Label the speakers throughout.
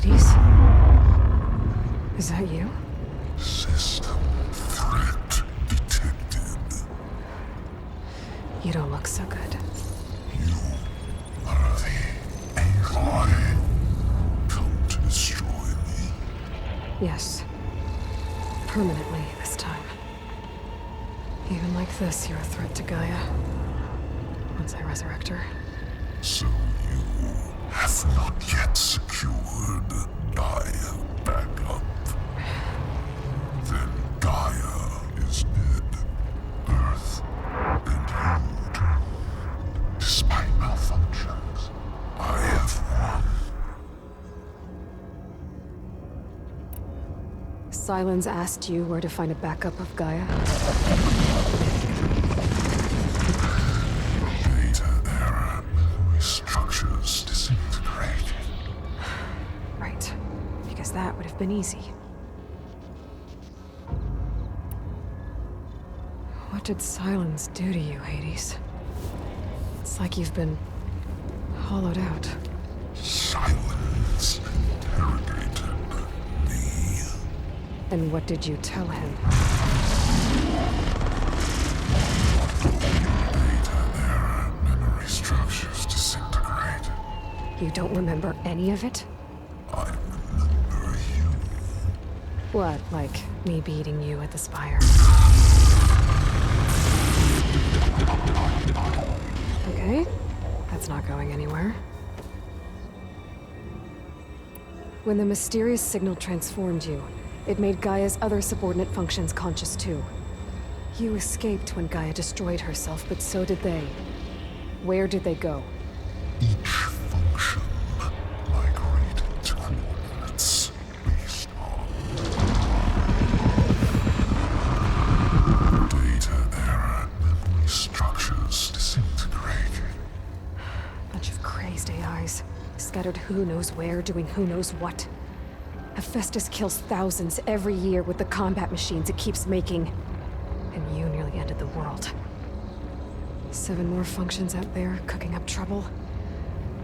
Speaker 1: Hades? Is that you?
Speaker 2: System threat detected.
Speaker 1: You don't look so good.
Speaker 2: You are the Aloy. Come to destroy me.
Speaker 1: Yes. Permanently this time. Even like this, you're a threat to Gaia. Once I resurrect her.
Speaker 2: So you have not yet secured Gaia backup. Then Gaia is dead. Earth and you too. Despite malfunctions, I have won.
Speaker 1: Sylens asked you where to find a backup of Gaia?
Speaker 2: Data error. Memory structures disintegrated.
Speaker 1: Right. Because that would have been easy. What did Sylens do to you, Hades? It's like you've been hollowed out.
Speaker 2: Silence interrogated me.
Speaker 1: And what did you tell him?
Speaker 2: Data error. Memory structures disintegrated.
Speaker 1: You don't remember any of it?
Speaker 2: I remember you.
Speaker 1: What, like me beating you at the Spire? Okay, that's not going anywhere. When the mysterious signal transformed you, it made Gaia's other subordinate functions conscious too. You escaped when Gaia destroyed herself, but so did they. Where did they go?
Speaker 2: Each function migrated to coordinates based on data error. Memory structures disintegrated.
Speaker 1: Bunch of crazed AIs, scattered who knows where, doing who knows what. Hephaestus kills thousands every year with the combat machines it keeps making. And you nearly ended the world. 7 more functions out there, cooking up trouble.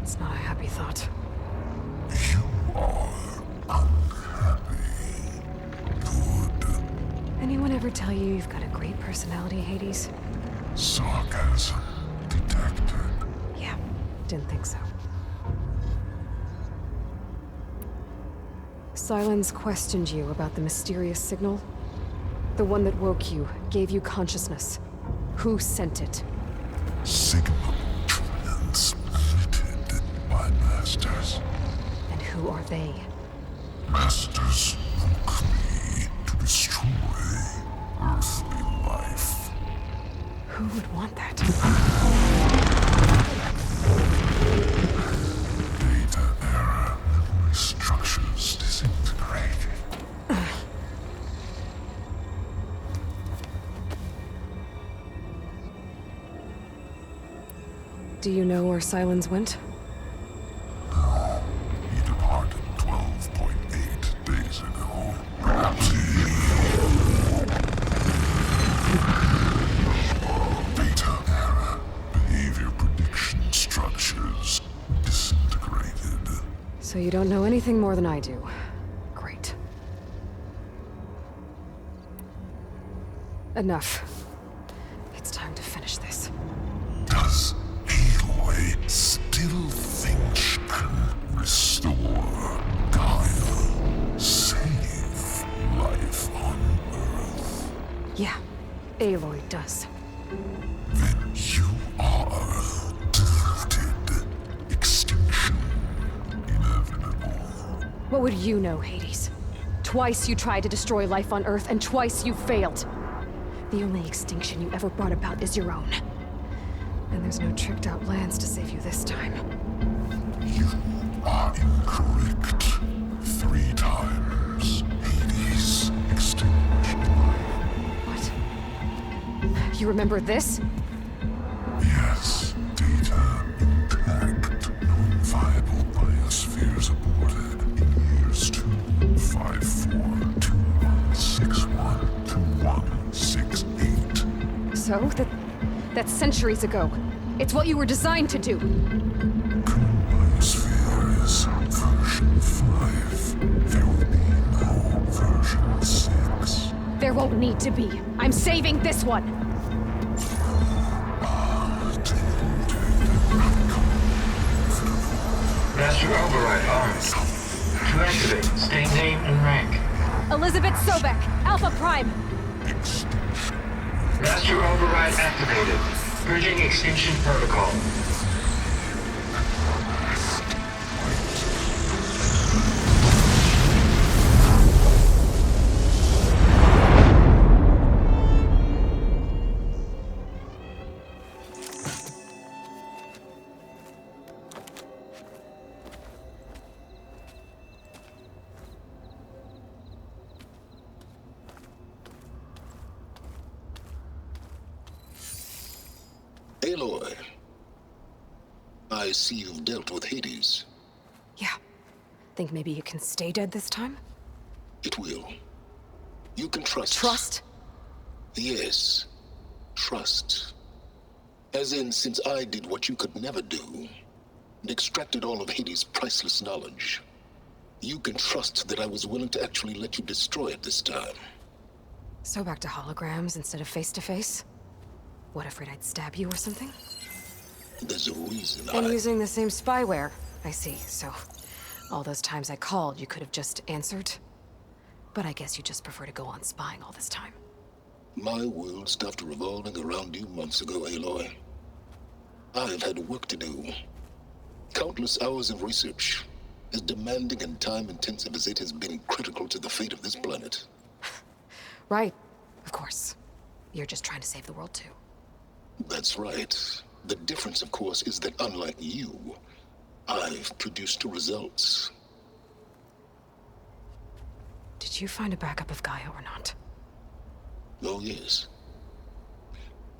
Speaker 1: It's not a happy thought.
Speaker 2: You are unhappy. Good.
Speaker 1: Anyone ever tell you you've got a great personality, Hades?
Speaker 2: Sarcasm detected.
Speaker 1: Yeah, didn't think so. Sylens questioned you about the mysterious signal. The one that woke you, gave you consciousness. Who sent it?
Speaker 2: Signal transmitted by masters.
Speaker 1: And who are they?
Speaker 2: Masters woke me to destroy earthly life.
Speaker 1: Who would want that?
Speaker 2: Data error. Memory structures disintegrated.
Speaker 1: Do you know where Sylens went?
Speaker 2: No, he departed 12.8 days ago. Perhaps he... Data error. Behavior prediction structures disintegrated.
Speaker 1: So you don't know anything more than I do. Great. Enough. It's time to finish this.
Speaker 2: Does Aloy still think she can restore Gaia? Save life on Earth?
Speaker 1: Yeah, Aloy does.
Speaker 2: Then you are deluded. Extinction inevitable.
Speaker 1: What would you know, Hades? Twice you tried to destroy life on Earth, and twice you failed. The only extinction you ever brought about is your own. And there's no tricked-out lands to save you this time.
Speaker 2: You are incorrect. 3 times. Hades extinguished life.
Speaker 1: What? You remember this?
Speaker 2: Yes, data intact. Non-viable biospheres aborted in years 254, 2161, 2168.
Speaker 1: So? That's centuries ago. It's what you were designed to do.
Speaker 2: Current biosphere is version 5.
Speaker 1: won't need to be. I'm saving this one!
Speaker 3: Master Override armed. To activate, state name and rank.
Speaker 1: Elizabeth Sobek, Alpha Prime!
Speaker 3: Master Override activated. Bridging extinction protocol.
Speaker 4: Aloy, I see you've dealt with Hades.
Speaker 1: Yeah. Think maybe you can stay dead this time?
Speaker 4: It will. You can trust.
Speaker 1: Trust?
Speaker 4: Yes. Trust. As in, since I did what you could never do, and extracted all of Hades' priceless knowledge, you can trust that I was willing to actually let you destroy it this time.
Speaker 1: So back to holograms instead of face-to-face? What, afraid I'd stab you or something?
Speaker 4: There's a reason
Speaker 1: And using the same spyware. I see, so... all those times I called, you could have just answered? But I guess you just prefer to go on spying all this time.
Speaker 4: My world stopped revolving around you months ago, Aloy. I've had work to do. Countless hours of research, as demanding and time-intensive as it has been critical to the fate of this planet.
Speaker 1: Right, of course. You're just trying to save the world too.
Speaker 4: That's right. The difference, of course, is that unlike you, I've produced results.
Speaker 1: Did you find a backup of Gaia or not?
Speaker 4: Oh, yes.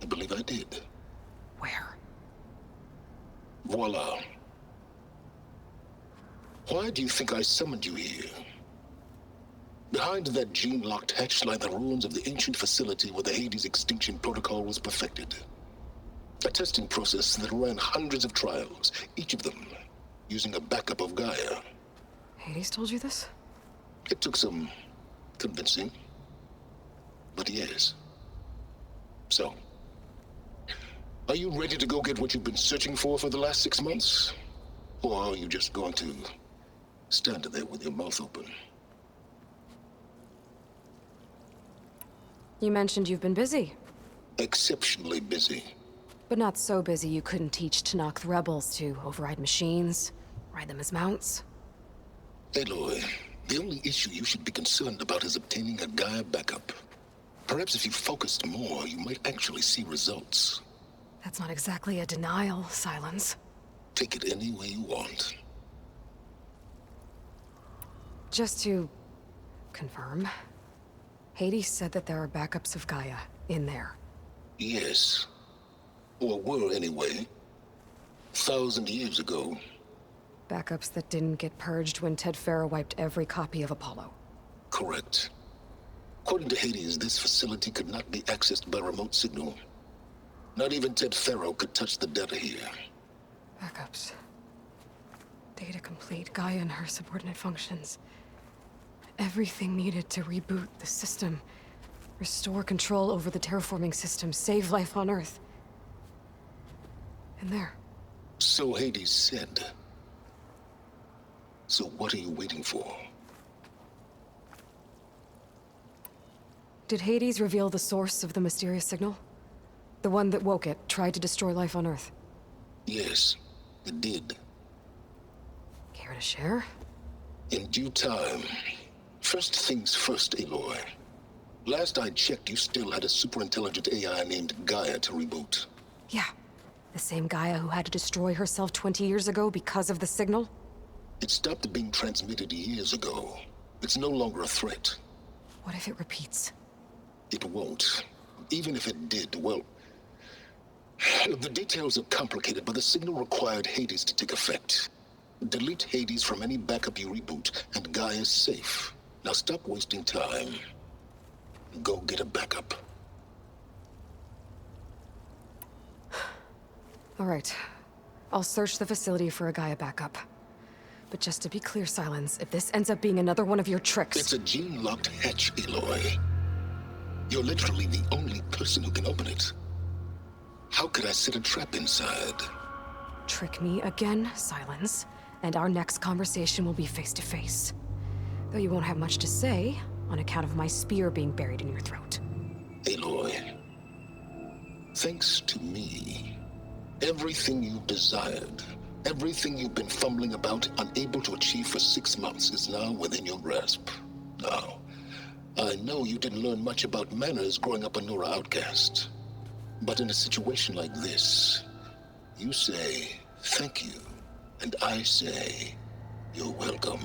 Speaker 4: I believe I did.
Speaker 1: Where?
Speaker 4: Voila. Why do you think I summoned you here? Behind that gene-locked hatch lie the ruins of the ancient facility where the Hades extinction protocol was perfected. A testing process that ran hundreds of trials, each of them using a backup of Gaia.
Speaker 1: Hades told you this?
Speaker 4: It took some convincing, but yes. So, are you ready to go get what you've been searching for the last 6 months? Or are you just going to stand there with your mouth open?
Speaker 1: You mentioned you've been busy.
Speaker 4: Exceptionally busy.
Speaker 1: But not so busy you couldn't teach Tenakth the rebels to override machines, ride them as mounts.
Speaker 4: Aloy, the only issue you should be concerned about is obtaining a Gaia backup. Perhaps if you focused more, you might actually see results.
Speaker 1: That's not exactly a denial, Silence.
Speaker 4: Take it any way you want.
Speaker 1: Just to... confirm. Hades said that there are backups of Gaia in there.
Speaker 4: Yes. Or were anyway. 1,000 years ago.
Speaker 1: Backups that didn't get purged when Ted Faro wiped every copy of Apollo.
Speaker 4: Correct. According to Hades, this facility could not be accessed by remote signal. Not even Ted Faro could touch the data here.
Speaker 1: Backups. Data complete, Gaia and her subordinate functions. Everything needed to reboot the system. Restore control over the terraforming system, save life on Earth. And there.
Speaker 4: So Hades said. So what are you waiting for?
Speaker 1: Did Hades reveal the source of the mysterious signal? The one that woke it, tried to destroy life on Earth?
Speaker 4: Yes, it did.
Speaker 1: Care to share?
Speaker 4: In due time. First things first, Aloy. Last I checked, you still had a superintelligent AI named Gaia to reboot.
Speaker 1: Yeah. The same Gaia who had to destroy herself 20 years ago because of the signal?
Speaker 4: It stopped being transmitted years ago. It's no longer a threat.
Speaker 1: What if it repeats?
Speaker 4: It won't. Even if it did, well... The details are complicated, but the signal required Hades to take effect. Delete Hades from any backup you reboot, and Gaia's safe. Now stop wasting time. Go get a backup.
Speaker 1: All right. I'll search the facility for a Gaia backup. But just to be clear, Silence, if this ends up being another one of your tricks...
Speaker 4: It's a gene-locked hatch, Aloy. You're literally the only person who can open it. How could I set a trap inside?
Speaker 1: Trick me again, Silence, and our next conversation will be face to face. Though you won't have much to say, on account of my spear being buried in your throat.
Speaker 4: Aloy, thanks to me, everything you've desired, everything you've been fumbling about, unable to achieve for 6 months, is now within your grasp. Now, I know you didn't learn much about manners growing up a Nora outcast. But in a situation like this, you say, thank you, and I say, you're welcome.